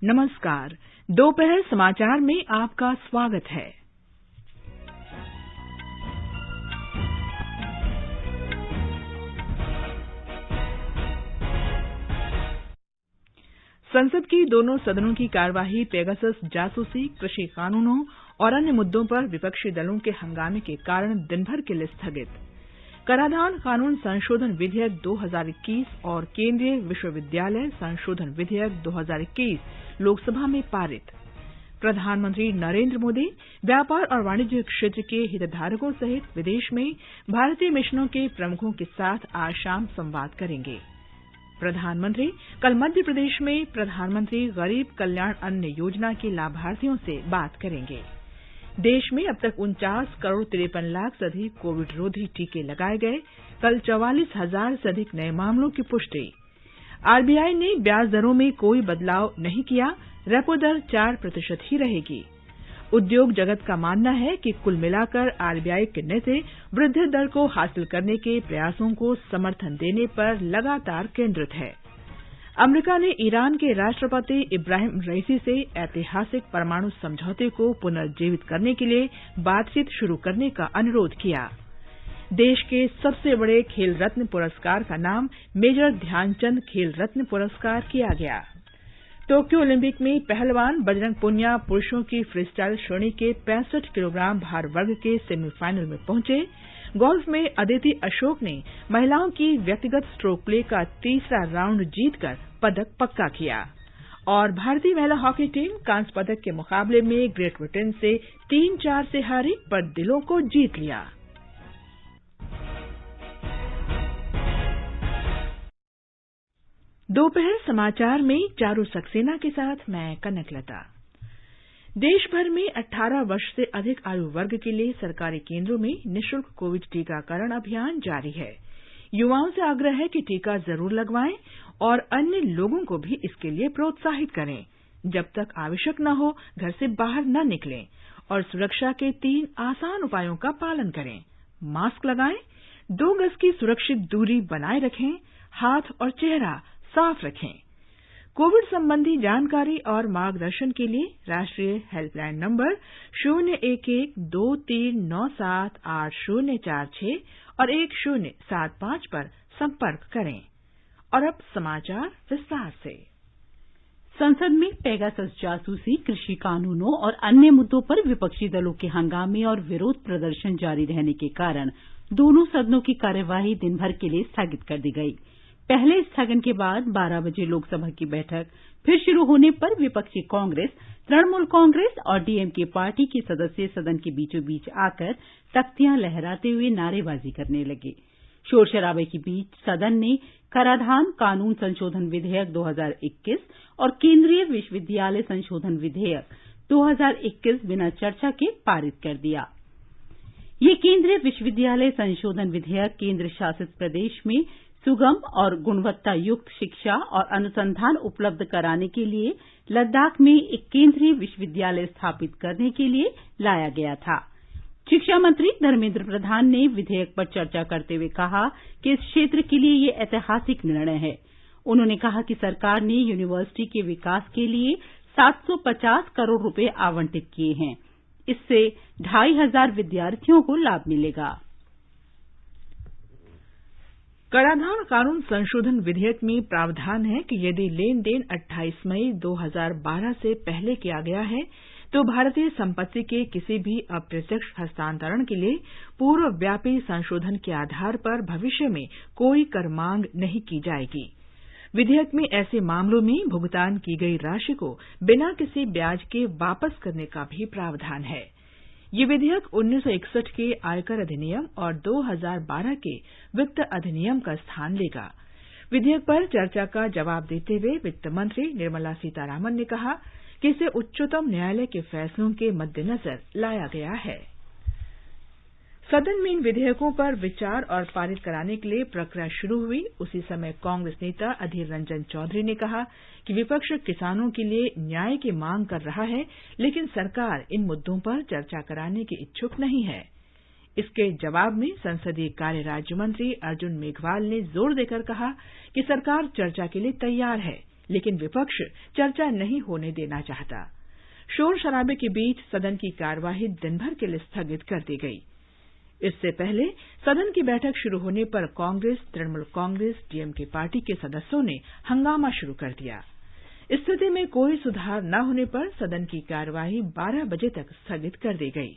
नमस्कार। दोपहर समाचार में आपका स्वागत है। संसद की दोनों सदनों की कार्यवाही पेगासस जासूसी, कृषि कानूनों और अन्य मुद्दों पर विपक्षी दलों के हंगामे के कारण दिन भर के लिए स्थगित। कराधान कानून संशोधन विधेयक 2021 और केंद्रीय विश्वविद्यालय संशोधन विधेयक 2021 लोकसभा में पारित। प्रधानमंत्री नरेंद्र मोदी व्यापार और वाणिज्य क्षेत्र के हितधारकों सहित विदेश में भारतीय मिशनों के प्रमुखों के साथ आज शाम संवाद करेंगे। प्रधानमंत्री कल मध्य प्रदेश में प्रधानमंत्री गरीब कल्याण अन्न योजना के लाभार्थियों से बात करेंगे। देश में अब तक 49 करोड़ 53 लाख से अधिक कोविड रोधी टीके लगाए गए। कल 44,000 से अधिक नए मामलों की पुष्टि। आरबीआई ने ब्याज दरों में कोई बदलाव नहीं किया। रेपो दर 4% ही रहेगी। उद्योग जगत का मानना है कि कुल मिलाकर आरबीआई के नीति वृद्धि दर को हासिल करने के प्रयासों को समर्थन देने पर लगातार केंद्रित है। अमेरिका ने ईरान के राष्ट्रपति इब्राहिम रईसी से ऐतिहासिक परमाणु समझौते को पुनर्जीवित करने के लिए बातचीत शुरू करने का अनुरोध किया। देश के सबसे बड़े खेल रत्न पुरस्कार का नाम मेजर ध्यानचंद खेल रत्न पुरस्कार किया गया। टोक्यो ओलंपिक में पहलवान बजरंग पुनिया पुरुषों की फ्रीस्टाइल श्रेणी के 65 किलोग्राम भार वर्ग के सेमीफाइनल में पहुंचे। गोल्फ में अदिति अशोक ने महिलाओं की व्यक्तिगत स्ट्रोक प्ले का तीसरा राउंड जीतकर पदक पक्का किया। और भारतीय महिला हॉकी टीम कांस्य पदक के मुकाबले में ग्रेट ब्रिटेन से 3-4 से हारी पर दिलों को जीत लिया। दोपहर समाचार में चारू सक्सेना के साथ मैं कनकलता। देश भर में 18 वर्ष से अधिक आयु वर्ग के लिए सरकारी केंद्रों में निःशुल्क कोविड टीकाकरण अभियान जारी है। युवाओं से आग्रह है कि टीका जरूर लगवाएं और अन्य लोगों को भी इसके लिए प्रोत्साहित करें। जब तक आवश्यक न हो घर से बाहर न निकलें और सुरक्षा के 3 आसान उपायों का पालन करें। मास्क लगाएं, 2 गज की सुरक्षित दूरी बनाए रखें, हाथ और चेहरा साफ रखें। कोविड संबंधी जानकारी और मार्गदर्शन के लिए राष्ट्रीय हेल्पलाइन नंबर 011-2397-8046 और 1075 पर संपर्क करें। और अब समाचार विस्तार से। संसद में पेगासस जासूसी, कृषि कानूनों और अन्य मुद्दों पर विपक्षी दलों के हंगामे और विरोध प्रदर्शन जारी रहने के कारण दोनों सदनों की कार्यवाही दिन भर के लिए स्थगित कर दी गई। पहले स्थगन के बाद 12 बजे लोकसभा की बैठक फिर शुरू होने पर विपक्षी कांग्रेस, तृणमूल कांग्रेस और डीएमके पार्टी के सदस्य सदन के बीचों बीच आकर तख्तियां लहराते हुए नारेबाजी करने लगे। शोर शराबे के बीच सदन ने कराधान कानून संशोधन विधेयक 2021 और केंद्रीय विश्वविद्यालय संशोधन विधेयक 2021 बिना चर्चा के पारित कर दिया। ये केंद्रीय विश्वविद्यालय संशोधन विधेयक केंद्र शासित प्रदेश में सुगम और गुणवत्ता युक्त शिक्षा और अनुसंधान उपलब्ध कराने के लिए लद्दाख में एक केंद्रीय विश्वविद्यालय स्थापित करने के लिए लाया गया था। शिक्षा मंत्री धर्मेंद्र प्रधान ने विधेयक पर चर्चा करते हुए कहा कि इस क्षेत्र के लिए ये ऐतिहासिक निर्णय है। उन्होंने कहा कि सरकार ने यूनिवर्सिटी के विकास के लिए 750 करोड़ रुपए आवंटित किए हैं। इससे 2,500 विद्यार्थियों को लाभ मिलेगा। कराधान कानून संशोधन विधेयक में प्रावधान है कि यदि लेन देन 28 मई 2012 से पहले किया गया है तो भारतीय संपत्ति के किसी भी अप्रत्यक्ष हस्तांतरण के लिए पूर्वव्यापी संशोधन के आधार पर भविष्य में कोई कर मांग नहीं की जाएगी। विधेयक में ऐसे मामलों में भुगतान की गई राशि को बिना किसी ब्याज के वापस करने का भी प्रावधान है। ये विधेयक 1961 के आयकर अधिनियम और 2012 के वित्त अधिनियम का स्थान लेगा। विधेयक पर चर्चा का जवाब देते हुए वित्त मंत्री निर्मला सीतारामन ने कहा कि इसे उच्चतम न्यायालय के फैसलों के मद्देनजर लाया गया है। सदन में इन विधेयकों पर विचार और पारित कराने के लिए प्रक्रिया शुरू हुई। उसी समय कांग्रेस नेता अधीर रंजन चौधरी ने कहा कि विपक्ष किसानों के लिए न्याय की मांग कर रहा है, लेकिन सरकार इन मुद्दों पर चर्चा कराने की इच्छुक नहीं है। इसके जवाब में संसदीय कार्य राज्य मंत्री अर्जुन मेघवाल ने जोर देकर कहा कि सरकार चर्चा के लिए तैयार है, लेकिन विपक्ष चर्चा नहीं होने देना चाहता। शोर शराबे के बीच सदन की कार्यवाही दिन भर के लिए स्थगित कर दी गई। इससे पहले सदन की बैठक शुरू होने पर कांग्रेस, तृणमूल कांग्रेस, डीएमके पार्टी के सदस्यों ने हंगामा शुरू कर दिया। स्थिति में कोई सुधार न होने पर सदन की कार्यवाही 12 बजे तक स्थगित कर दी गई।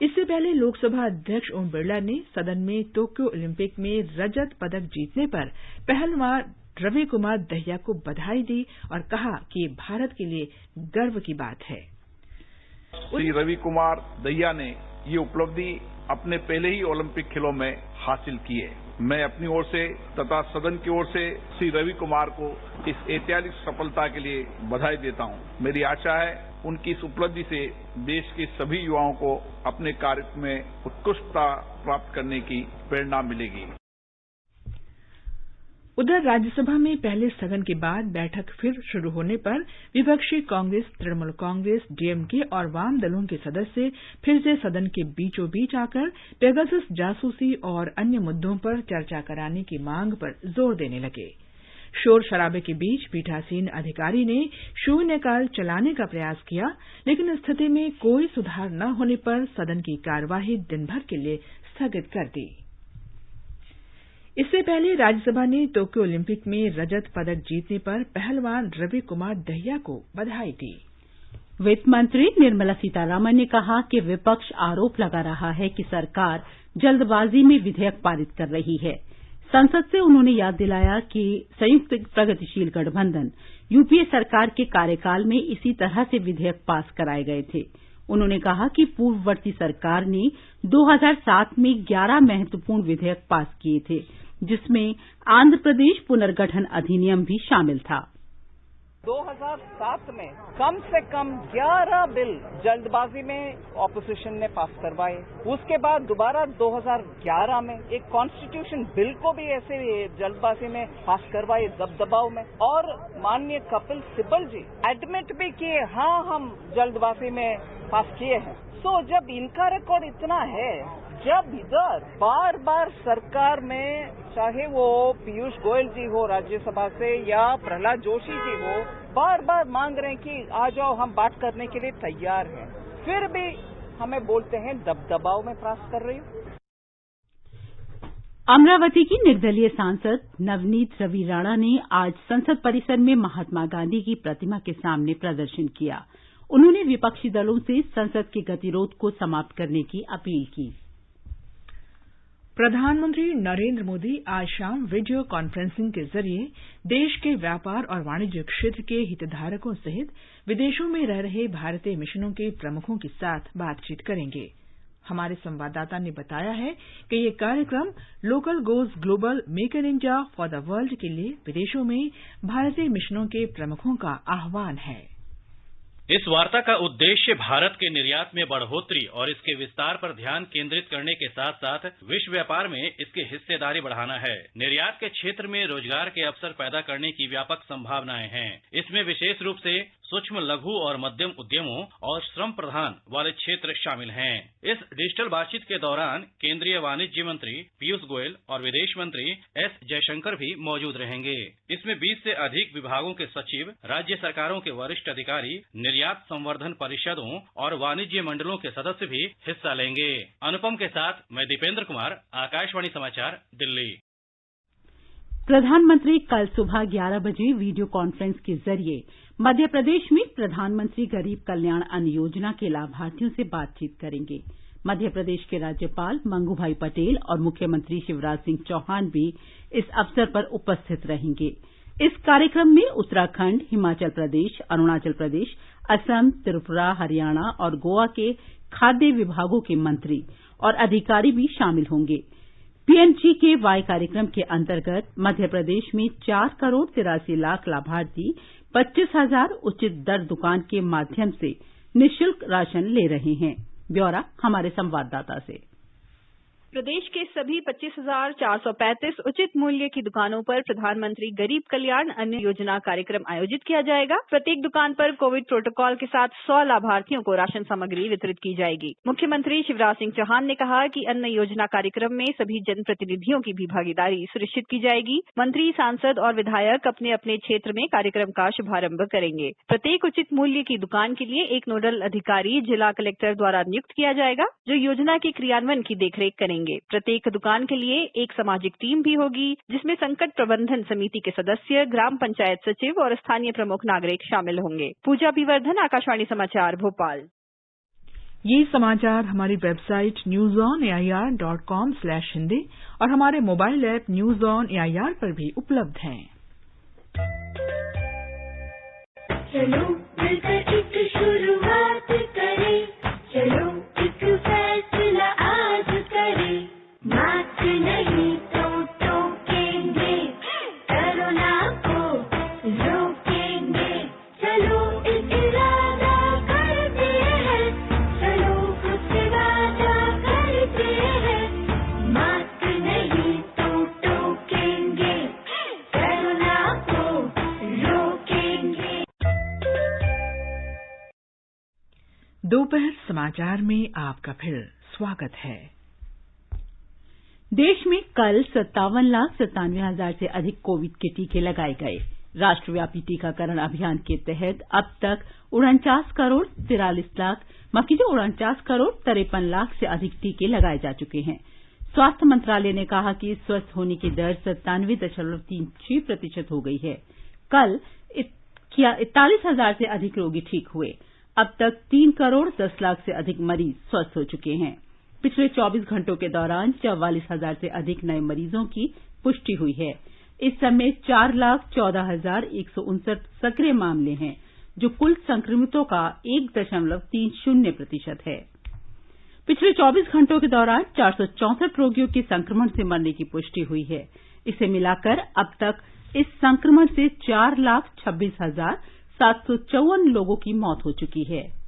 इससे पहले लोकसभा अध्यक्ष ओम बिरला ने सदन में टोक्यो ओलंपिक में रजत पदक जीतने पर पहलवान रवि कुमार दहिया को बधाई दी और कहा कि ये भारत के लिए गर्व की बात है। श्री रवि कुमार दहिया ने ये उपलब्धि अपने पहले ही ओलंपिक खेलों में हासिल की है। मैं अपनी ओर से तथा सदन की ओर से श्री रवि कुमार को इस ऐतिहासिक सफलता के लिए बधाई देता हूं। मेरी आशा है उनकी इस उपलब्धि से देश के सभी युवाओं को अपने कार्य में उत्कृष्टता प्राप्त करने की प्रेरणा मिलेगी। उधर राज्यसभा में पहले स्थगन के बाद बैठक फिर शुरू होने पर विपक्षी कांग्रेस, तृणमूल कांग्रेस, डीएमके और वाम दलों के सदस्य फिर से सदन के बीचों बीच आकर पेगासस जासूसी और अन्य मुद्दों पर चर्चा कराने की मांग पर जोर देने लगे। शोर शराबे के बीच पीठासीन अधिकारी ने शून्यकाल चलाने का प्रयास किया, लेकिन स्थिति में कोई सुधार न होने पर सदन की कार्यवाही दिन भर के लिए स्थगित कर दी। इससे पहले राज्यसभा ने टोक्यो ओलंपिक में रजत पदक जीतने पर पहलवान रवि कुमार दहिया को बधाई दी। वित्त मंत्री निर्मला सीतारामन ने कहा कि विपक्ष आरोप लगा रहा है कि सरकार जल्दबाजी में विधेयक पारित कर रही है। संसद से उन्होंने याद दिलाया कि संयुक्त प्रगतिशील गठबंधन यूपीए सरकार के कार्यकाल में इसी तरह से विधेयक पास कराए गए थे। उन्होंने कहा कि पूर्ववर्ती सरकार ने 2007 में 11 महत्वपूर्ण विधेयक पास किए थे, जिसमें आंध्र प्रदेश पुनर्गठन अधिनियम भी शामिल था। 2007 में कम से कम 11 बिल जल्दबाजी में ऑपोजिशन ने पास करवाए। उसके बाद दोबारा 2011 में एक कॉन्स्टिट्यूशन बिल को भी ऐसे जल्दबाजी में पास करवाए दबदबाव में, और माननीय कपिल सिब्बल जी एडमिट भी किए, हाँ हम जल्दबाजी में पास किए हैं। तो जब इनका रिकॉर्ड इतना है, जब इधर बार बार सरकार में चाहे वो पीयूष गोयल जी हो राज्यसभा से या प्रहलाद जोशी जी हो, बार बार मांग रहे हैं कि आ जाओ हम बात करने के लिए तैयार हैं, फिर भी हमें बोलते हैं दबदबाव में पास कर रही हूँ। अमरावती की निर्दलीय सांसद नवनीत रवि राणा ने आज संसद परिसर में महात्मा गांधी की प्रतिमा के सामने प्रदर्शन किया। उन्होंने विपक्षी दलों से संसद के गतिरोध को समाप्त करने की अपील की। प्रधानमंत्री नरेंद्र मोदी आज शाम वीडियो कॉन्फ्रेंसिंग के जरिए देश के व्यापार और वाणिज्य क्षेत्र के हितधारकों सहित विदेशों में रह रहे भारतीय मिशनों के प्रमुखों के साथ बातचीत करेंगे। हमारे संवाददाता ने बताया है कि ये कार्यक्रम local goes global, make in India for the world के लिए विदेशों में भारतीय मिशनों के प्रमुखों का आह्वान है। इस वार्ता का उद्देश्य भारत के निर्यात में बढ़ोतरी और इसके विस्तार पर ध्यान केंद्रित करने के साथ साथ विश्व व्यापार में इसकी हिस्सेदारी बढ़ाना है। निर्यात के क्षेत्र में रोजगार के अवसर पैदा करने की व्यापक संभावनाएं हैं। इसमें विशेष रूप से सूक्ष्म, लघु और मध्यम उद्यमों और श्रम प्रधान वाले क्षेत्र शामिल हैं। इस डिजिटल बातचीत के दौरान केंद्रीय वाणिज्य मंत्री पीयूष गोयल और विदेश मंत्री एस जयशंकर भी मौजूद रहेंगे। इसमें 20 से अधिक विभागों के सचिव, राज्य सरकारों के वरिष्ठ अधिकारी, निर्यात संवर्धन परिषदों और वाणिज्य मंडलों के सदस्य भी हिस्सा लेंगे। अनुपम के साथ मैं दीपेंद्र कुमार, आकाशवाणी समाचार, दिल्ली। प्रधानमंत्री कल सुबह 11 बजे वीडियो कॉन्फ्रेंस के जरिए मध्य प्रदेश में प्रधानमंत्री गरीब कल्याण अन्न योजना के लाभार्थियों से बातचीत करेंगे। मध्य प्रदेश के राज्यपाल मंगूभाई पटेल और मुख्यमंत्री शिवराज सिंह चौहान भी इस अवसर पर उपस्थित रहेंगे। इस कार्यक्रम में उत्तराखंड, हिमाचल प्रदेश, अरुणाचल प्रदेश, असम, त्रिपुरा, हरियाणा और गोवा के खाद्य विभागों के मंत्री और अधिकारी भी शामिल होंगे। पीएमजीकेवाई कार्यक्रम के अंतर्गत मध्य प्रदेश में 4 करोड़ 83 लाख लाभार्थी 25,000 उचित दर दुकान के माध्यम से निःशुल्क राशन ले रहे हैं। ब्यौरा हमारे संवाददाता से। प्रदेश के सभी 25,435 उचित मूल्य की दुकानों पर प्रधानमंत्री गरीब कल्याण अन्न योजना कार्यक्रम आयोजित किया जाएगा। प्रत्येक दुकान पर कोविड प्रोटोकॉल के साथ 100 लाभार्थियों को राशन सामग्री वितरित की जाएगी। मुख्यमंत्री शिवराज सिंह चौहान ने कहा कि अन्न योजना कार्यक्रम में सभी जनप्रतिनिधियों की भी भागीदारी सुनिश्चित की जाएगी। मंत्री, सांसद और विधायक अपने अपने क्षेत्र में कार्यक्रम का शुभारंभ करेंगे। प्रत्येक उचित मूल्य की दुकान के लिए एक नोडल अधिकारी जिला कलेक्टर द्वारा नियुक्त किया जाएगा, जो योजना के क्रियान्वयन की देखरेख करेंगे। प्रत्येक दुकान के लिए एक सामाजिक टीम भी होगी, जिसमें संकट प्रबंधन समिति के सदस्य, ग्राम पंचायत सचिव और स्थानीय प्रमुख नागरिक शामिल होंगे। पूजा पीवर्धन, आकाशवाणी समाचार, भोपाल। ये समाचार हमारी वेबसाइट newsonair.com/hindi और हमारे mobile app news on AIR पर भी उपलब्ध हैं। चलो मिलकर एक शुरुआत करें, चलो एक फैसला आज करें, मास्क नहीं तो टोकेंगे, कोरोना को रोकेंगे। चलो एक इरादा करते हैं, चलो कुछ वादा करते हैं, मास्क नहीं तो टोकेंगे, कोरोना को रोकेंगे। दोपहर समाचार में आपका फिर स्वागत है। देश में कल 57,97,000 से अधिक कोविड के टीके लगाए गए। राष्ट्रव्यापी टीकाकरण अभियान के तहत अब तक 49 करोड़ 53 लाख से अधिक टीके लगाए जा चुके हैं। स्वास्थ्य मंत्रालय ने कहा कि स्वस्थ होने की दर 97.36% हो गई है। कल 41,000 से अधिक रोगी ठीक हुए। अब तक 3 करोड़ 10 लाख से अधिक मरीज स्वस्थ हो चुके हैं। पिछले 24 घंटों के दौरान 44,000 से अधिक नए मरीजों की पुष्टि हुई है। इस समय 4,14,159 सक्रिय मामले हैं, जो कुल संक्रमितों का 1.30% है। पिछले 24 घंटों के दौरान 464 रोगियों के संक्रमण से मरने की पुष्टि हुई है। इसे मिलाकर अब तक इस संक्रमण से 4,26,754 लोगों की मौत हो चुकी है।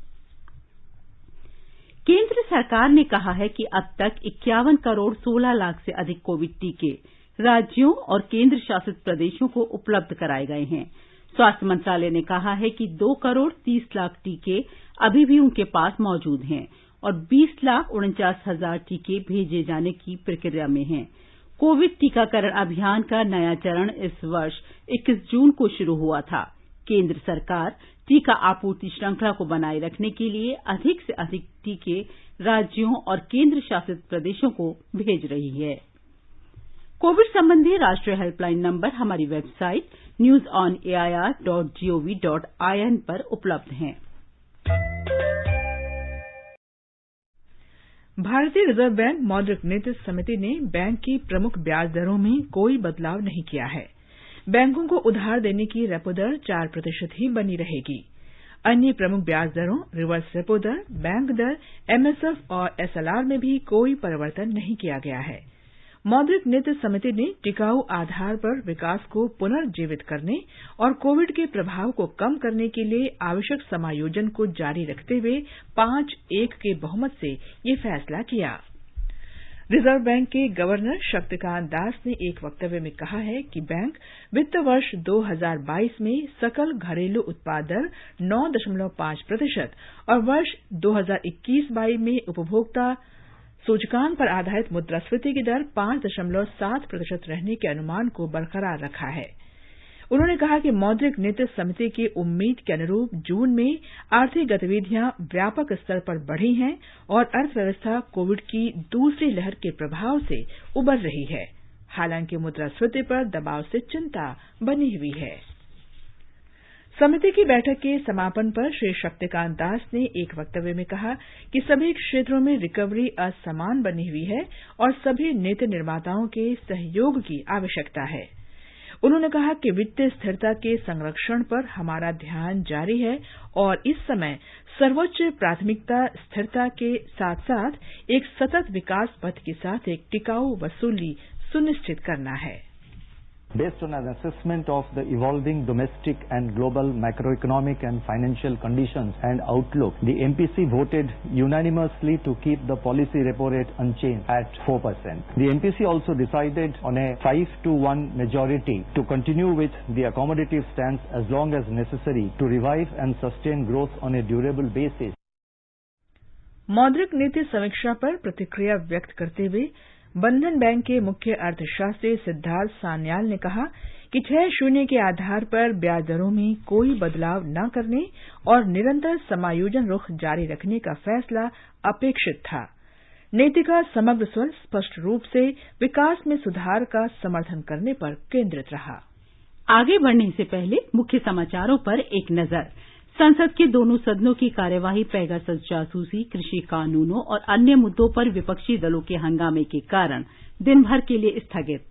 केंद्र सरकार ने कहा है कि अब तक 51 करोड़ 16 लाख से अधिक कोविड टीके राज्यों और केंद्र शासित प्रदेशों को उपलब्ध कराए गए हैं। स्वास्थ्य मंत्रालय ने कहा है कि 2 करोड़ 30 लाख टीके अभी भी उनके पास मौजूद हैं और 20,49,000 टीके भेजे जाने की प्रक्रिया में हैं। कोविड टीकाकरण अभियान का नया चरण इस वर्ष 21 जून को शुरू हुआ था। केंद्र सरकार टीका आपूर्ति श्रृंखला को बनाए रखने के लिए अधिक से अधिक टीके राज्यों और केंद्र शासित प्रदेशों को भेज रही है। कोविड संबंधी राष्ट्रीय हेल्पलाइन नंबर हमारी वेबसाइट newsonair.gov.in पर उपलब्ध हैं। भारतीय रिजर्व बैंक मौद्रिक नीति समिति ने बैंक की प्रमुख ब्याज दरों में कोई बदलाव नहीं किया है। बैंकों को उधार देने की रेपो दर 4% ही बनी रहेगी। अन्य प्रमुख ब्याज दरों रिवर्स रेपो दर, बैंक दर, एमएसएफ और एसएलआर में भी कोई परिवर्तन नहीं किया गया है। मौद्रिक नीति समिति ने टिकाऊ आधार पर विकास को पुनर्जीवित करने और कोविड के प्रभाव को कम करने के लिए आवश्यक समायोजन को जारी रखते हुए 5-1 के बहुमत से ये फैसला किया। रिजर्व बैंक के गवर्नर शक्तिकांत दास ने एक वक्तव्य में कहा है कि बैंक वित्त वर्ष 2022 में सकल घरेलू उत्पाद दर 9.5% और वर्ष 2021-22 में उपभोक्ता सूचकांक पर आधारित मुद्रास्फीति की दर 5.7% रहने के अनुमान को बरकरार रखा है। उन्होंने कहा कि मौद्रिक नीति समिति की उम्मीद के अनुरूप जून में आर्थिक गतिविधियां व्यापक स्तर पर बढ़ी हैं और अर्थव्यवस्था कोविड की दूसरी लहर के प्रभाव से उबर रही है। हालांकि मुद्रास्फीति पर दबाव से चिंता बनी हुई है। समिति की बैठक के समापन पर श्री शक्तिकांत दास ने एक वक्तव्य में कहा कि सभी क्षेत्रों में रिकवरी असमान बनी हुई है और सभी नीति निर्माताओं के सहयोग की आवश्यकता है। उन्होंने कहा कि वित्तीय स्थिरता के संरक्षण पर हमारा ध्यान जारी है और इस समय सर्वोच्च प्राथमिकता स्थिरता के साथ साथ एक सतत विकास पथ के साथ एक टिकाऊ वसूली सुनिश्चित करना है। Based on an assessment of the evolving domestic and global macroeconomic and financial conditions and outlook, the MPC voted unanimously to keep the policy repo rate unchanged at 4%. The MPC also decided on a 5-1 majority to continue with the accommodative stance as long as necessary to revive and sustain growth on a durable basis. मौद्रिक नीति समीक्षा पर प्रतिक्रिया व्यक्त करते हुए बंधन bank के मुख्य अर्थशास्त्री सिद्धार्थ सान्याल ने कहा कि 6% के आधार पर ब्याज दरों में कोई बदलाव न करने और निरंतर समायोजन रुख जारी रखने का फैसला अपेक्षित था। नीति का समग्र स्वर स्पष्ट रूप से विकास में सुधार का समर्थन करने पर केंद्रित रहा। आगे बढ़ने से पहले मुख्य समाचारों पर एक नजर। संसद के दोनों सदनों की कार्यवाही पेगासस जासूसी, कृषि कानूनों और अन्य मुद्दों पर विपक्षी दलों के हंगामे के कारण दिन भर के लिए स्थगित।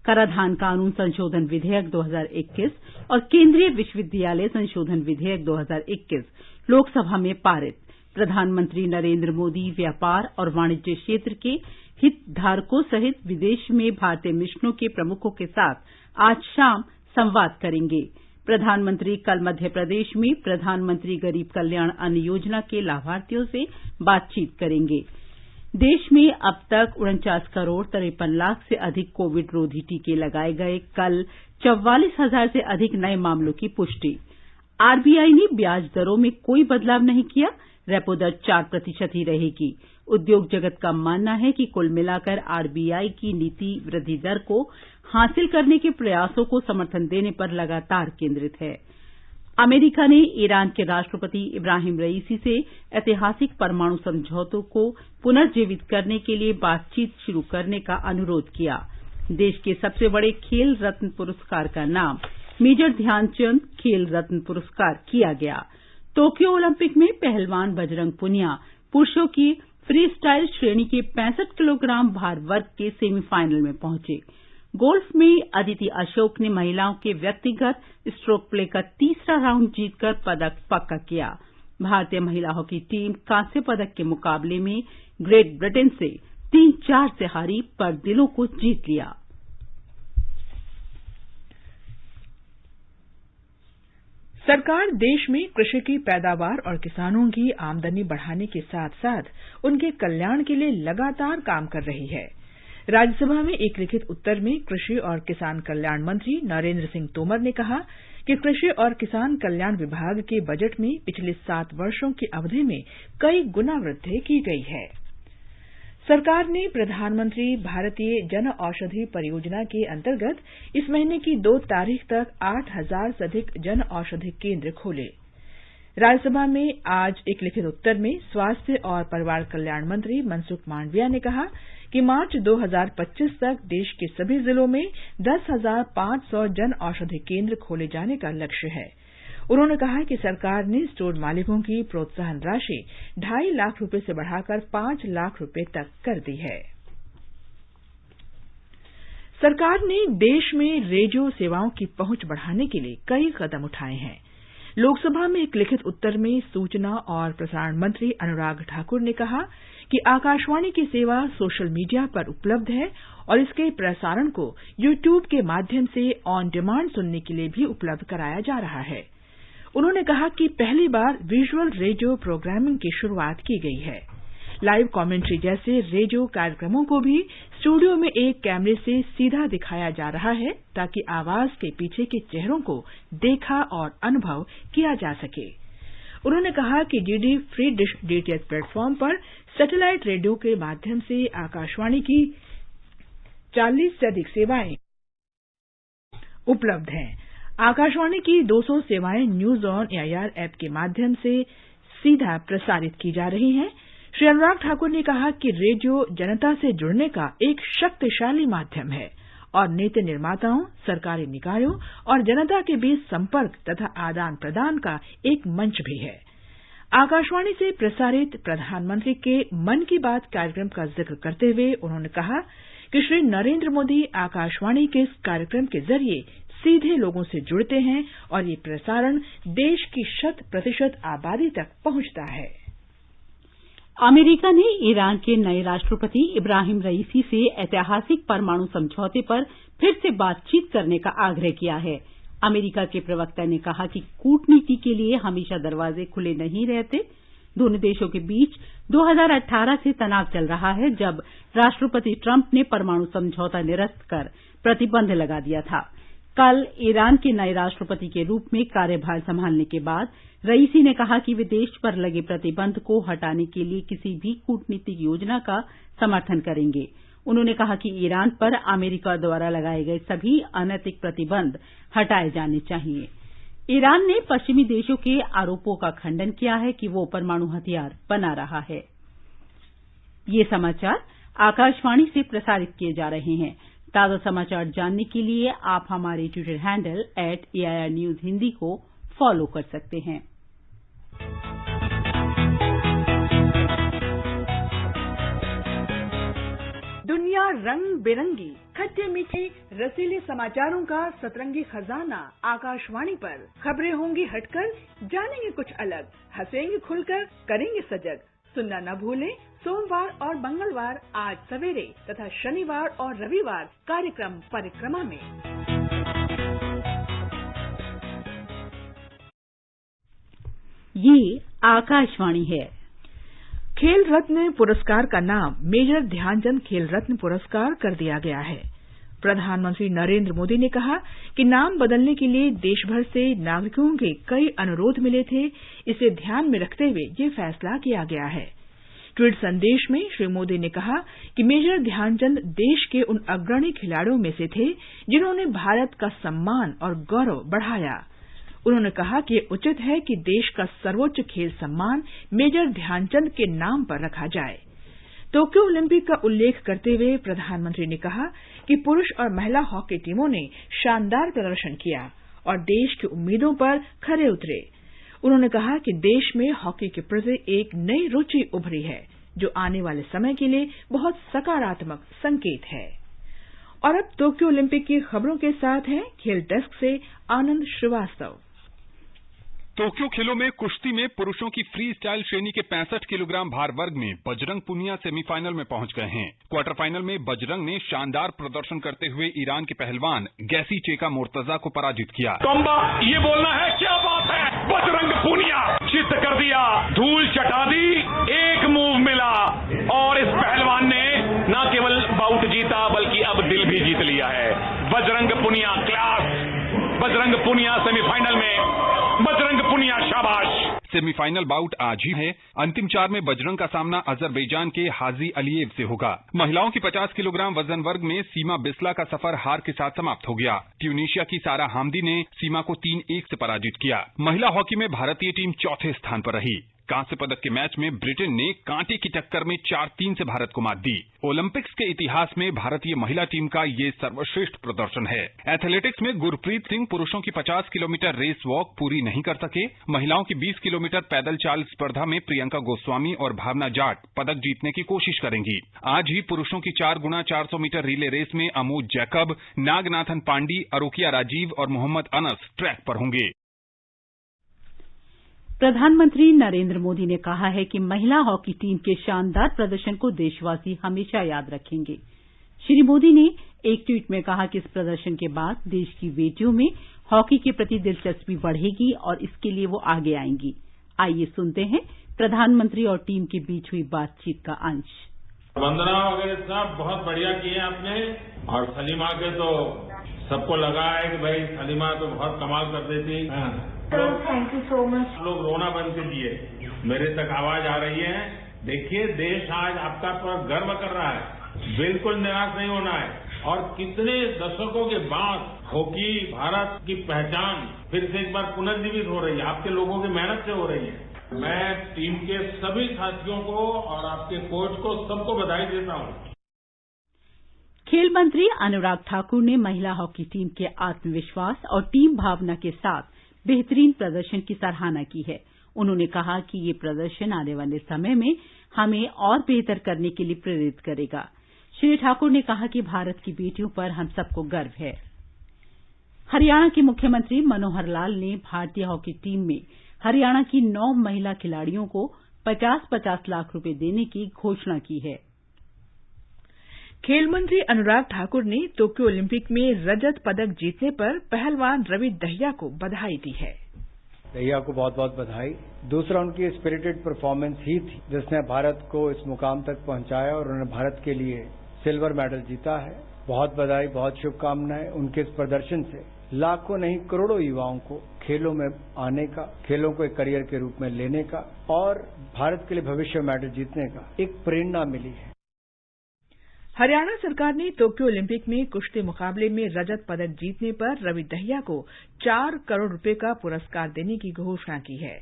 कराधान कानून संशोधन विधेयक 2021 और केंद्रीय विश्वविद्यालय संशोधन विधेयक 2021 लोकसभा में पारित। प्रधानमंत्री नरेंद्र मोदी व्यापार और वाणिज्य क्षेत्र के हितधारकों सहित विदेश में भारतीय मिशनों के प्रमुखों के साथ आज शाम संवाद करेंगे। प्रधानमंत्री कल मध्य प्रदेश में प्रधानमंत्री गरीब कल्याण अन्न योजना के लाभार्थियों से बातचीत करेंगे। देश में अब तक 49 करोड़ 53 लाख से अधिक कोविड रोधी टीके लगाए गए। कल 44,000 से अधिक नए मामलों की पुष्टि। आरबीआई ने ब्याज दरों में कोई बदलाव नहीं किया। रेपो दर 4% ही रहेगी। उद्योग जगत का मानना है कि कुल मिलाकर आरबीआई की नीति वृद्धि दर को हासिल करने के प्रयासों को समर्थन देने पर लगातार केंद्रित है। अमेरिका ने ईरान के राष्ट्रपति इब्राहिम रईसी से ऐतिहासिक परमाणु समझौतों को पुनर्जीवित करने के लिए बातचीत शुरू करने का अनुरोध किया। देश के सबसे बड़े खेल रत्न पुरस्कार का नाम मेजर ध्यानचंद खेल रत्न पुरस्कार किया गया। टोक्यो ओलंपिक में पहलवान बजरंग पुनिया पुरुषों की फ्री स्टाइल श्रेणी के 65 किलोग्राम भार वर्ग के सेमीफाइनल में पहुंचे। गोल्फ में अदिति अशोक ने महिलाओं के व्यक्तिगत स्ट्रोक प्ले का तीसरा राउंड जीतकर पदक पक्का किया। भारतीय महिला हॉकी टीम कांस्य पदक के मुकाबले में ग्रेट ब्रिटेन से 3-4 से हारी पर दिलों को जीत लिया। सरकार देश में कृषि की पैदावार और किसानों की आमदनी बढ़ाने के साथ साथ उनके कल्याण के लिए लगातार काम कर रही है। राज्यसभा में एक लिखित उत्तर में कृषि और किसान कल्याण मंत्री नरेंद्र सिंह तोमर ने कहा कि कृषि और किसान कल्याण विभाग के बजट में पिछले 7 वर्षों की अवधि में कई गुना वृद्धि की गई है। सरकार ने प्रधानमंत्री भारतीय जन औषधि परियोजना के अंतर्गत इस महीने की 2 तारीख तक 8,000 से अधिक जन औषधि केंद्र खोले। राज्यसभा में आज एक लिखित उत्तर में स्वास्थ्य और परिवार कल्याण मंत्री मनसुख मांडविया ने कहा कि मार्च 2025 तक देश के सभी जिलों में 10,500 जन औषधि केंद्र खोले जाने का लक्ष्य है। उन्होंने कहा कि सरकार ने स्टोर मालिकों की प्रोत्साहन राशि 2.5 लाख रुपए से बढ़ाकर 5 लाख रुपए तक कर दी है। सरकार ने देश में रेडियो सेवाओं की पहुंच बढ़ाने के लिए कई कदम उठाए हैं। लोकसभा में एक लिखित उत्तर में सूचना और प्रसारण मंत्री अनुराग ठाकुर ने कहा कि आकाशवाणी की सेवा सोशल मीडिया पर उपलब्ध है और इसके प्रसारण को यूट्यूब के माध्यम से ऑन डिमांड सुनने के लिए भी उपलब्ध कराया जा रहा है। उन्होंने कहा कि पहली बार विजुअल रेडियो प्रोग्रामिंग की शुरुआत की गई है। लाइव कमेंट्री जैसे रेडियो कार्यक्रमों को भी स्टूडियो में एक कैमरे से सीधा दिखाया जा रहा है ताकि आवाज के पीछे के चेहरों को देखा और अनुभव किया जा सके। उन्होंने कहा कि DD free dish DTH platform पर सैटेलाइट रेडियो के माध्यम से आकाशवाणी की 40 से अधिक सेवाएं उपलब्ध हैं। आकाशवाणी की 200 सेवाएं न्यूज ऑन एआईआर ऐप के माध्यम से सीधा प्रसारित की जा रही हैं। श्री अनुराग ठाकुर ने कहा कि रेडियो जनता से जुड़ने का एक शक्तिशाली माध्यम है और नीति निर्माताओं, सरकारी निकायों और जनता के बीच संपर्क तथा आदान प्रदान का एक मंच भी है। आकाशवाणी से प्रसारित प्रधानमंत्री के मन की बात कार्यक्रम का जिक्र करते हुए उन्होंने कहा कि श्री नरेंद्र मोदी आकाशवाणी के इस कार्यक्रम के जरिए सीधे लोगों से जुड़ते हैं और ये प्रसारण देश की 100% आबादी तक पहुंचता है। अमेरिका ने ईरान के नए राष्ट्रपति इब्राहिम रईसी से ऐतिहासिक परमाणु समझौते पर फिर से बातचीत करने का आग्रह किया है। अमेरिका के प्रवक्ता ने कहा कि कूटनीति के लिए हमेशा दरवाजे खुले नहीं रहते। दोनों देशों के बीच 2018 से तनाव चल रहा है, जब राष्ट्रपति ट्रंप ने परमाणु समझौता निरस्त कर प्रतिबंध लगा दिया था। कल ईरान के नए राष्ट्रपति के रूप में कार्यभार संभालने के बाद रईसी ने कहा कि वे देश पर लगे प्रतिबंध को हटाने के लिए किसी भी कूटनीतिक योजना का समर्थन करेंगे। उन्होंने कहा कि ईरान पर अमेरिका द्वारा लगाए गए सभी अनैतिक प्रतिबंध हटाए जाने चाहिए। ईरान ने पश्चिमी देशों के आरोपों का खंडन किया है कि वो परमाणु हथियार बना रहा है। ये समाचार आकाशवाणी से प्रसारित किए जा रहे हैं। ताजा समाचार जानने के लिए आप हमारे Twitter handle @AIR News Hindi को फॉलो कर सकते हैं। दुनिया रंग बिरंगी, खट्टे मीठे रसीले समाचारों का सतरंगी खजाना आकाशवाणी पर। खबरें होंगी हटकर, जानेंगे कुछ अलग, हंसेंगे खुलकर, करेंगे सजग। सुनना न भूलें सोमवार और मंगलवार आज सवेरे तथा शनिवार और रविवार कार्यक्रम परिक्रमा में। ये आकाशवाणी है। खेल रत्न पुरस्कार का नाम मेजर ध्यानचंद खेल रत्न पुरस्कार कर दिया गया है। प्रधानमंत्री नरेंद्र मोदी ने कहा कि नाम बदलने के लिए देश भर से नागरिकों के कई अनुरोध मिले थे। इसे ध्यान में रखते हुए ये फैसला किया गया है। ट्वीट संदेश में श्री मोदी ने कहा कि मेजर ध्यानचंद देश के उन अग्रणी खिलाड़ियों में से थे जिन्होंने भारत का सम्मान और गौरव बढ़ाया। उन्होंने कहा कि ये उचित है कि देश का सर्वोच्च खेल सम्मान मेजर ध्यानचंद के नाम पर रखा जाए। टोक्यो ओलंपिक का उल्लेख करते हुए प्रधानमंत्री ने कहा कि पुरुष और महिला हॉकी टीमों ने शानदार प्रदर्शन किया और देश की उम्मीदों पर खरे उतरे। उन्होंने कहा कि देश में हॉकी के प्रति एक नई रुचि उभरी है, जो आने वाले समय के लिए बहुत सकारात्मक संकेत है। और अब टोक्यो ओलंपिक की खबरों के साथ हैं खेल डेस्क से आनंद श्रीवास्तव। टोक्यो खेलों में कुश्ती में पुरुषों की फ्री स्टाइल श्रेणी के 65 किलोग्राम भार वर्ग में बजरंग पुनिया सेमीफाइनल में पहुंच गए हैं। क्वार्टर फाइनल में बजरंग ने शानदार प्रदर्शन करते हुए ईरान के पहलवान गैसी चेका मोर्तजा को पराजित किया। तोम्बा, ये बोलना है क्या बात है, बजरंग पुनिया चित कर दिया, धूल चटा दी, एक मूव मिला और इस पहलवान ने न केवल बाउट जीता बल्कि अब दिल भी जीत लिया है। बजरंग पुनिया क्लास, बजरंग पुनिया सेमीफाइनल में, बजरंग पुनिया शाबाश। सेमीफाइनल बाउट आज ही है। अंतिम 4 में बजरंग का सामना अजरबैजान के हाजी अलियेव से होगा। महिलाओं की 50 किलोग्राम वजन वर्ग में सीमा बिस्ला का सफर हार के साथ समाप्त हो गया। ट्यूनीशिया की सारा हामदी ने सीमा को 3-1 से पराजित किया। महिला हॉकी में भारतीय टीम चौथे स्थान पर रही। कांस्य पदक के मैच में ब्रिटेन ने कांटे की टक्कर में 4-3 से भारत को मात दी। ओलंपिक्स के इतिहास में भारतीय महिला टीम का ये सर्वश्रेष्ठ प्रदर्शन है। एथलेटिक्स में गुरप्रीत सिंह पुरुषों की 50 किलोमीटर रेस वॉक पूरी नहीं कर सके। महिलाओं की 20 किलोमीटर पैदल चाल स्पर्धा में प्रियंका गोस्वामी और भावना जाट पदक जीतने की कोशिश करेंगी। आज ही पुरुषों की 4x400 मीटर रिले रेस में अमोद जैकब, नागनाथन पांडी, अरोकिया राजीव और मोहम्मद अनस ट्रैक पर होंगे। प्रधानमंत्री नरेंद्र मोदी ने कहा है कि महिला हॉकी टीम के शानदार प्रदर्शन को देशवासी हमेशा याद रखेंगे। श्री मोदी ने एक ट्वीट में कहा कि इस प्रदर्शन के बाद देश की बेटियों में हॉकी के प्रति दिलचस्पी बढ़ेगी और इसके लिए वो आगे आएंगी। आइए सुनते हैं प्रधानमंत्री और टीम के बीच हुई बातचीत का अंश। वंदना वगैरह सब बहुत बढ़िया किए आपने, और सलीमा के तो सबको लगा है कि भाई सलीमा तो बहुत कमाल कर देती। Thank you so much. लोग रोना बंद के दिए, मेरे तक आवाज आ रही है। देखिए देश आज आपका पर गर्व कर रहा है, बिल्कुल निराश नहीं होना है। और कितने दशकों के बाद हॉकी भारत की पहचान फिर से एक बार पुनर्जीवित हो रही है, आपके लोगों की मेहनत से हो रही है। मैं टीम के सभी साथियों को और आपके कोच को सबको बधाई देता हूं। खेल मंत्री अनुराग ठाकुर ने महिला हॉकी टीम के आत्मविश्वास और टीम भावना के साथ बेहतरीन प्रदर्शन की सराहना की है। उन्होंने कहा कि ये प्रदर्शन आने वाले समय में हमें और बेहतर करने के लिए प्रेरित करेगा। श्री ठाकुर ने कहा कि भारत की बेटियों पर हम सबको गर्व है। हरियाणा के मुख्यमंत्री मनोहर लाल ने भारतीय हॉकी टीम में हरियाणा की 9 महिला खिलाड़ियों को 50-50 लाख रुपए देने की घोषणा की है। खेल मंत्री अनुराग ठाकुर ने टोक्यो ओलंपिक में रजत पदक जीतने पर पहलवान रवि दहिया को बधाई दी है। दहिया को बहुत बहुत बधाई। दूसरा उनकी स्पिरिटेड परफॉर्मेंस ही थी जिसने भारत को इस मुकाम तक पहुंचाया और उन्होंने भारत के लिए सिल्वर मेडल जीता है। बहुत बधाई, बहुत शुभकामनाएं। उनके इस प्रदर्शन से लाखों नहीं करोड़ों युवाओं को खेलों में आने का, खेलों को एक करियर के रूप में लेने का और भारत के लिए भविष्य में मेडल जीतने का एक प्रेरणा मिली है। हरियाणा सरकार ने टोक्यो ओलंपिक में कुश्ती मुकाबले में रजत पदक जीतने पर रवि दहिया को 4 करोड़ रुपए का पुरस्कार देने की घोषणा की है।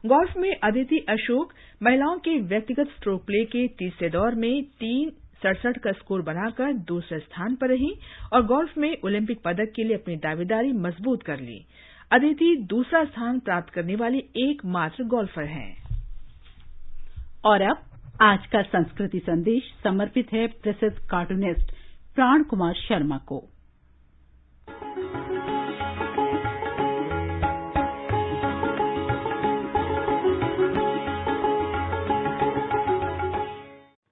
गोल्फ में अदिति अशोक महिलाओं के व्यक्तिगत स्ट्रोक प्ले के तीसरे दौर में 3.67 का स्कोर बनाकर दूसरे स्थान पर रही और गोल्फ में ओलंपिक पदक के लिए अपनी दावेदारी मजबूत कर ली। अदिति दूसरा स्थान प्राप्त करने वाली एकमात्र गोल्फर हैं। और अब आज का संस्कृति संदेश समर्पित है प्रसिद्ध कार्टूनिस्ट प्राण कुमार शर्मा को।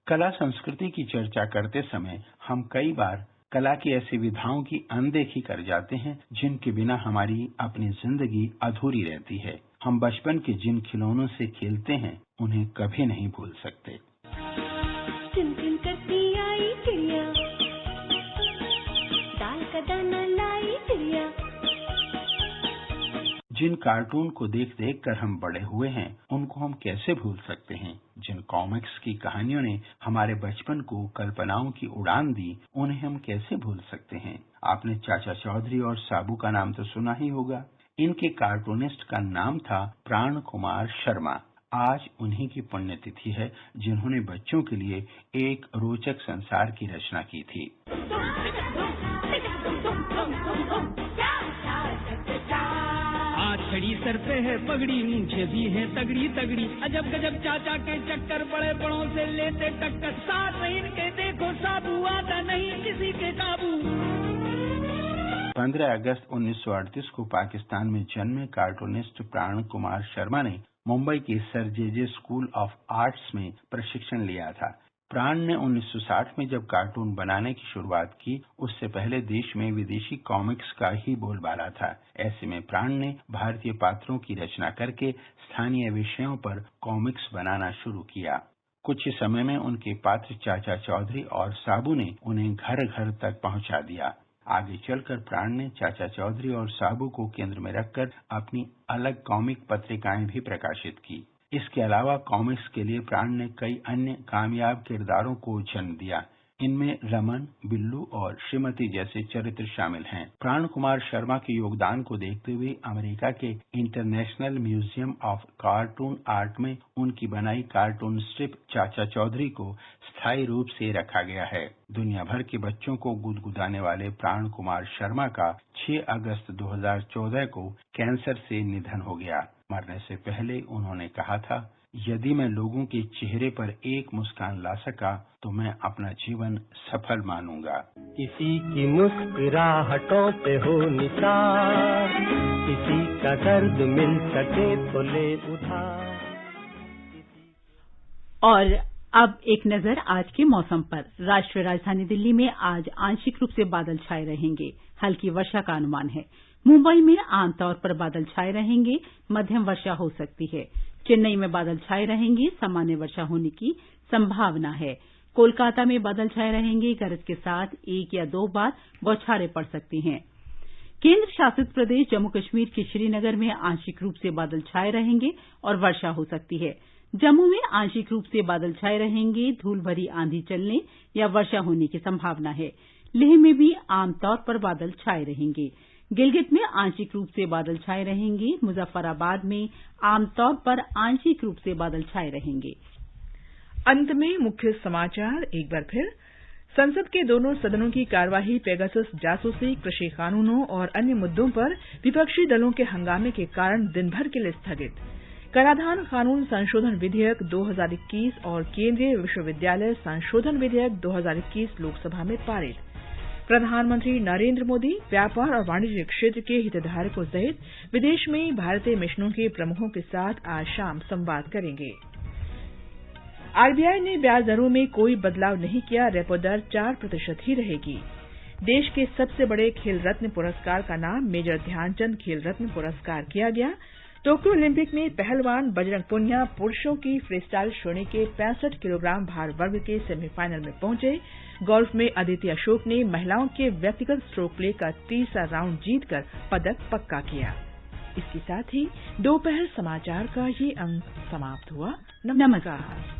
कला संस्कृति की चर्चा करते समय हम कई बार कला की ऐसी विधाओं की अनदेखी कर जाते हैं जिनके बिना हमारी अपनी जिंदगी अधूरी रहती है। हम बचपन के जिन खिलौनों से खेलते हैं उन्हें कभी नहीं भूल सकते। चुन-चुन करती आई चिड़िया, दाल का दाना लाई चिड़िया। जिन कार्टून को देख देख कर हम बड़े हुए हैं उनको हम कैसे भूल सकते हैं। जिन कॉमिक्स की कहानियों ने हमारे बचपन को कल्पनाओं की उड़ान दी उन्हें हम कैसे भूल सकते हैं। आपने चाचा चौधरी और साबू का नाम तो सुना ही होगा। इनके कार्टूनिस्ट का नाम था प्राण कुमार शर्मा। आज उन्हीं की पुण्यतिथि है जिन्होंने बच्चों के लिए एक रोचक संसार की रचना की थी। आज छड़ी सर पे है पगड़ी, मूंछें भी है तगड़ी तगड़ी, अजब गजब चाचा के चक्कर, बड़े बड़ों से लेते टक्कर, साथ में इनके देखो साबू, आता नहीं किसी के काबू। 15 अगस्त 1938 को पाकिस्तान में जन्मे कार्टूनिस्ट प्राण कुमार शर्मा ने मुंबई के sir J school of arts में प्रशिक्षण लिया था। प्राण ने 1960 में जब कार्टून बनाने की शुरुआत की उससे पहले देश में विदेशी कॉमिक्स का ही बोलबाला था। ऐसे में प्राण ने भारतीय पात्रों की रचना करके स्थानीय विषयों पर कॉमिक्स बनाना शुरू किया। कुछ ही समय में उनके पात्र चाचा चौधरी और साबू ने उन्हें घर घर तक पहुंचा दिया। आगे चलकर प्राण ने चाचा चौधरी और साबू को केंद्र में रखकर अपनी अलग कॉमिक पत्रिकाएं भी प्रकाशित की। इसके अलावा कॉमिक्स के लिए प्राण ने कई अन्य कामयाब किरदारों को जन्म दिया। इनमें रमन, बिल्लू और श्रीमती जैसे चरित्र शामिल हैं। प्राण कुमार शर्मा के योगदान को देखते हुए अमेरिका के international museum of cartoon art में उनकी बनाई कार्टून स्ट्रिप चाचा चौधरी को स्थायी रूप से रखा गया है। दुनिया भर के बच्चों को गुदगुदाने वाले प्राण कुमार शर्मा का 6 अगस्त 2014 को कैंसर से निधन हो गया। मरने से पहले उन्होंने कहा था, यदि मैं लोगों के चेहरे पर एक मुस्कान ला सका तो मैं अपना जीवन सफल मानूंगा। किसी की मुस्कुराहटों पे हो निसार, किसी का दर्द मिल सके तो ले उधार। और अब एक नजर आज के मौसम पर। राष्ट्रीय राजधानी दिल्ली में आज आंशिक रूप से बादल छाए रहेंगे, हल्की वर्षा का अनुमान है। मुंबई में आमतौर पर बादल छाए रहेंगे, मध्यम वर्षा हो सकती है। चेन्नई में बादल छाए रहेंगे, सामान्य वर्षा होने की संभावना है। कोलकाता में बादल छाए रहेंगे, गरज के साथ 1 या 2 बार बौछारें पड़ सकती हैं। केंद्र शासित प्रदेश जम्मू कश्मीर के श्रीनगर में आंशिक रूप से बादल छाए रहेंगे और वर्षा हो सकती है। जम्मू में आंशिक रूप से बादल छाए रहेंगे, धूल भरी आंधी चलने या वर्षा होने की संभावना है। लेह में भी आमतौर पर बादल छाए रहेंगे। गिलगित में आंशिक रूप से बादल छाए रहेंगे। मुजफ्फराबाद में आमतौर पर आंशिक रूप से बादल छाए रहेंगे। अंत में मुख्य समाचार एक बार फिर। संसद के दोनों सदनों की कार्यवाही पेगासस जासूसी, कृषि कानूनों और अन्य मुद्दों पर विपक्षी दलों के हंगामे के कारण दिन भर के लिए स्थगित। कराधान कानून संशोधन विधेयक 2021 और केंद्रीय विश्वविद्यालय संशोधन विधेयक 2021 लोकसभा में पारित। प्रधानमंत्री नरेंद्र मोदी व्यापार और वाणिज्य क्षेत्र के हितधारकों सहित विदेश में भारतीय मिशनों के प्रमुखों के साथ आज शाम संवाद करेंगे। आरबीआई ने ब्याज दरों में कोई बदलाव नहीं किया, रेपो दर 4% ही रहेगी। देश के सबसे बड़े खेल रत्न पुरस्कार का नाम मेजर ध्यानचंद खेल रत्न पुरस्कार किया गया। टोक्यो ओलंपिक में पहलवान बजरंग पुनिया पुरुषों की फ्रीस्टाइल श्रेणी के 65 किलोग्राम भार वर्ग के सेमीफाइनल में पहुंचे। गोल्फ में अदिति अशोक ने महिलाओं के व्यक्तिगत स्ट्रोक प्ले का तीसरा राउंड जीतकर पदक पक्का किया। इसके साथ ही दोपहर समाचार का ये अंक समाप्त हुआ। नमस्कार।